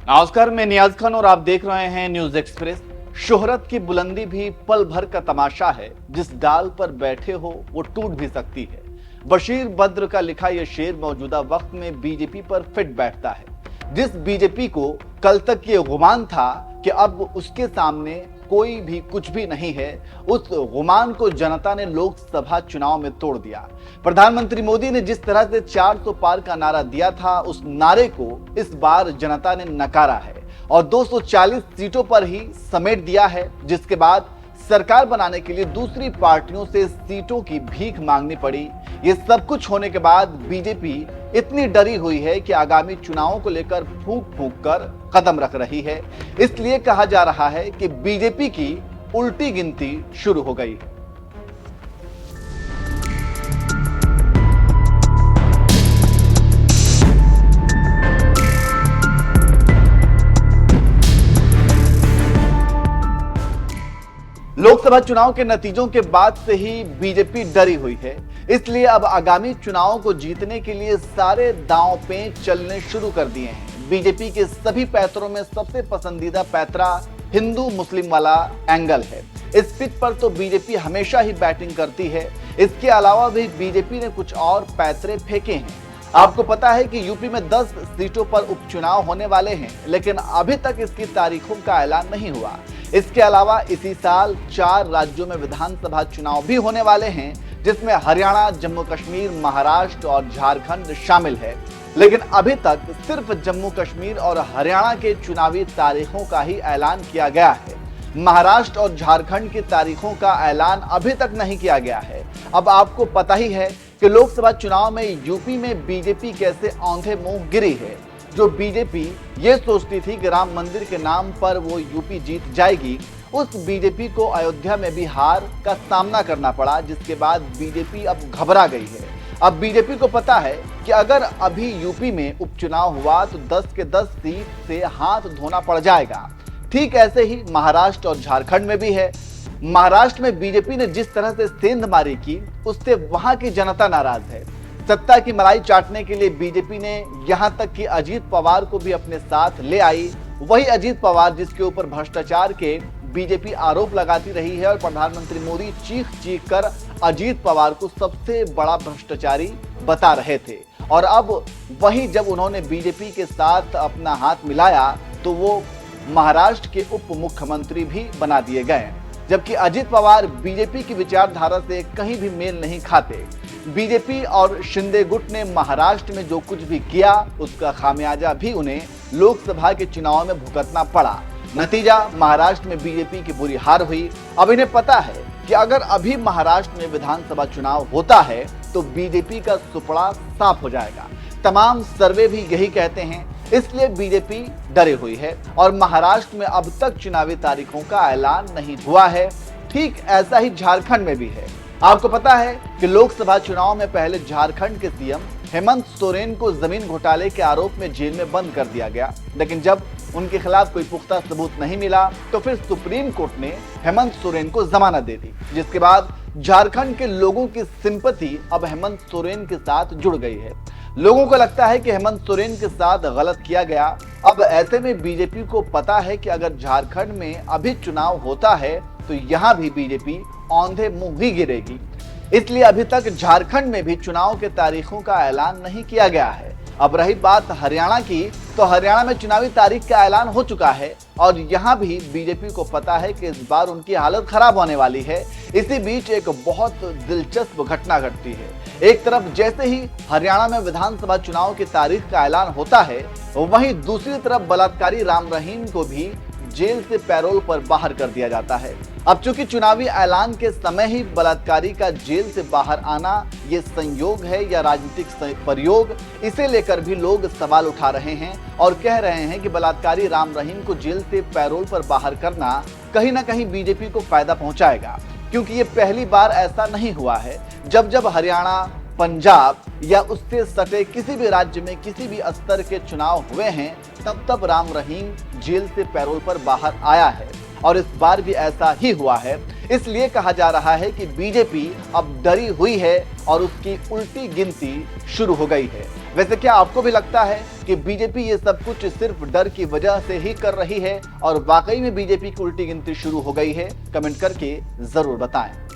नमस्कार, मैं नियाज खान और आप देख रहे हैं न्यूज एक्सप्रेस। शोहरत की बुलंदी भी पल भर का तमाशा है, जिस डाल पर बैठे हो वो टूट भी सकती है। बशीर बद्र का लिखा यह शेर मौजूदा वक्त में बीजेपी पर फिट बैठता है। जिस बीजेपी को कल तक ये गुमान था कि अब उसके सामने कोई भी कुछ भी नहीं है, उस गुमान को जनता ने लोकसभा चुनाव में तोड़ दिया। प्रधानमंत्री मोदी ने जिस तरह से 400 पार का नारा दिया था, उस नारे को इस बार जनता ने नकारा है और 240 सीटों पर ही समेट दिया है, जिसके बाद सरकार बनाने के लिए दूसरी पार्टियों से सीटों की भीख मांगनी पड़ी। ये सब कुछ होने के बाद बीजेपी इतनी डरी हुई है कि आगामी चुनावों को लेकर फूंक फूंक कर कदम रख रही है। इसलिए कहा जा रहा है कि बीजेपी की उल्टी गिनती शुरू हो गई है। लोकसभा चुनाव के नतीजों के बाद से ही बीजेपी डरी हुई है। इसलिए अब आगामी चुनावों को जीतने के लिए सारे दांव पेंच चलने शुरू कर दिए हैं। बीजेपी के सभी पैतरों में सबसे पसंदीदा पैतरा हिंदू मुस्लिम वाला एंगल है। इस पिच पर तो बीजेपी हमेशा ही बैटिंग करती है। इसके अलावा भी बीजेपी ने कुछ और पैतरे फेंके हैं। आपको पता है कि यूपी में 10 सीटों पर उपचुनाव होने वाले हैं, लेकिन अभी तक इसकी तारीखों का ऐलान नहीं हुआ। इसके अलावा इसी साल 4 राज्यों में विधानसभा चुनाव भी होने वाले हैं, जिसमें हरियाणा, जम्मू कश्मीर, महाराष्ट्र और झारखंड शामिल है। लेकिन अभी तक सिर्फ जम्मू कश्मीर और हरियाणा के चुनावी तारीखों का ही ऐलान किया गया है। महाराष्ट्र और झारखंड की तारीखों का ऐलान अभी तक नहीं किया गया है। अब आपको पता ही है कि लोकसभा चुनाव में यूपी में बीजेपी कैसे औंधे मुंह गिरी है। जो बीजेपी ये सोचती थी कि राम मंदिर के नाम पर वो यूपी जीत जाएगी, उस बीजेपी को अयोध्या में भी हार का सामना करना पड़ा, जिसके बाद बीजेपी अब घबरा गई है। अब बीजेपी को पता है कि अगर अभी यूपी में उपचुनाव हुआ तो 10 के 10 सीट से हाथ धोना पड़ जाएगा। ठीक ऐसे ही महाराष्ट्र और झारखंड में भी है। महाराष्ट्र में बीजेपी ने जिस तरह से सेंधमारी की, उससे वहां की जनता नाराज है। सत्ता की मलाई चाटने के लिए बीजेपी ने यहां तक कि अजीत पवार को भी अपने साथ ले आई। वही अजीत पवार जिसके ऊपर भ्रष्टाचार के बीजेपी आरोप लगाती रही है और प्रधानमंत्री मोदी चीख चीख कर अजीत पवार को सबसे बड़ा भ्रष्टाचारी बता रहे थे। और अब वही जब उन्होंने बीजेपी के साथ अपना हाथ मिलाया तो वो महाराष्ट्र के उप मुख्यमंत्री भी बना दिए गए, जबकि अजीत पवार बीजेपी की विचारधारा से कहीं भी मेल नहीं खाते। बीजेपी और शिंदे गुट ने महाराष्ट्र में जो कुछ भी किया, उसका खामियाजा भी उन्हें लोकसभा के चुनाव में भुगतना पड़ा। नतीजा महाराष्ट्र में बीजेपी की बुरी हार हुई। अब इन्हें पता है कि अगर अभी महाराष्ट्र में विधानसभा चुनाव होता है तो बीजेपी का सुपड़ा साफ हो जाएगा। तमाम सर्वे भी यही कहते हैं। इसलिए बीजेपी डरी हुई है और महाराष्ट्र में अब तक चुनावी तारीखों का ऐलान नहीं हुआ है। ठीक ऐसा ही झारखंड में भी है। आपको पता है कि लोकसभा चुनाव में पहले झारखंड के सीएम हेमंत सोरेन को जमीन घोटाले के आरोप में जेल में बंद कर दिया गया, लेकिन जब उनके खिलाफ कोई पुख्ता सबूत नहीं मिला तो फिर सुप्रीम कोर्ट ने हेमंत सोरेन को जमानत दे दी, जिसके बाद झारखंड के लोगों की सिंपैथी अब हेमंत सोरेन के साथ जुड़ गई है। लोगों को लगता है कि हेमंत सोरेन के साथ गलत किया गया। अब ऐसे में बीजेपी को पता है कि अगर झारखंड में अभी चुनाव होता है तो यहाँ भी बीजेपी औंधे मुंह ही गिरेगी। इसलिए अभी तक झारखंड में भी चुनाव के तारीखों का ऐलान नहीं किया गया है। अब रही बात हरियाणा की, तो हरियाणा में चुनावी तारीख का ऐलान हो चुका है और यहाँ भी बीजेपी को पता है कि इस बार उनकी हालत खराब होने वाली है। इसी बीच एक बहुत दिलचस्प घटना घटती है। एक तरफ जैसे ही हरियाणा में विधानसभा चुनाव की तारीख का ऐलान होता है, वहीं दूसरी तरफ बलात्कारी राम रहीम को भी जेल से पैरोल पर बाहर कर दिया जाता है। अब चूंकि चुनावी ऐलान के समय ही बलात्कारी का जेल से बाहर आना ये संयोग है या राजनीतिक प्रयोग, इसे लेकर भी लोग सवाल उठा रहे हैं और कह रहे हैं कि बलात्कारी राम रहीम को जेल से पैरोल पर बाहर करना कहीं ना कहीं बीजेपी को फायदा पहुंचाएगा, क्योंकि ये पहली बार ऐसा नहीं हुआ है। जब हरियाणा, पंजाब या उससे सटे किसी भी राज्य में किसी भी स्तर के चुनाव हुए हैं, तब राम रहीम जेल से पैरोल पर बाहर आया है और इस बार भी ऐसा ही हुआ है। इसलिए कहा जा रहा है कि बीजेपी अब डरी हुई है और उसकी उल्टी गिनती शुरू हो गई है। वैसे क्या आपको भी लगता है कि बीजेपी ये सब कुछ सिर्फ डर की वजह से ही कर रही है और वाकई में बीजेपी की उल्टी गिनती शुरू हो गई है? कमेंट करके जरूर बताएं।